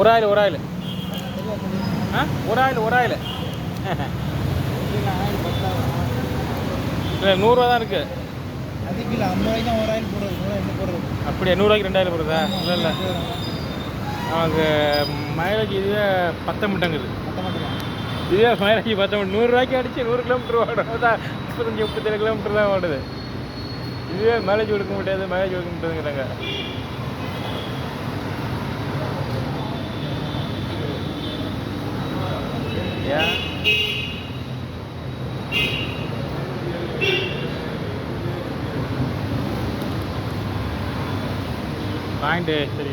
ஒரு ஆயில் ஆ ஒரு ஆயில் இல்லை 100 தான் இருக்குது. அதுக்கு இல்லை 50 ரூபாய்க்கு தான் ஒரு ஆயில் போடுறது, என்ன போடுறது? அப்படியா 100 ரூபாய்க்கு 2 ஆயில் போடுறதா? இல்லை இல்லை நமக்கு மைலேஜ் இதுவே 10 மிட்டங்குது. இதுவே மைலேஜ் 10 100 ரூபாய்க்கு அடிச்சு 100 கிலோமீட்டர் ஓடும் தான். 35-37 கிலோமீட்டர் தான் ஓடுது. இதுவே மைலேஜ் கொடுக்க முடியாது, மைலேஜ் கொடுக்க முடியாதுங்கிறாங்க. ஏன் பாயிண்ட்டு சரி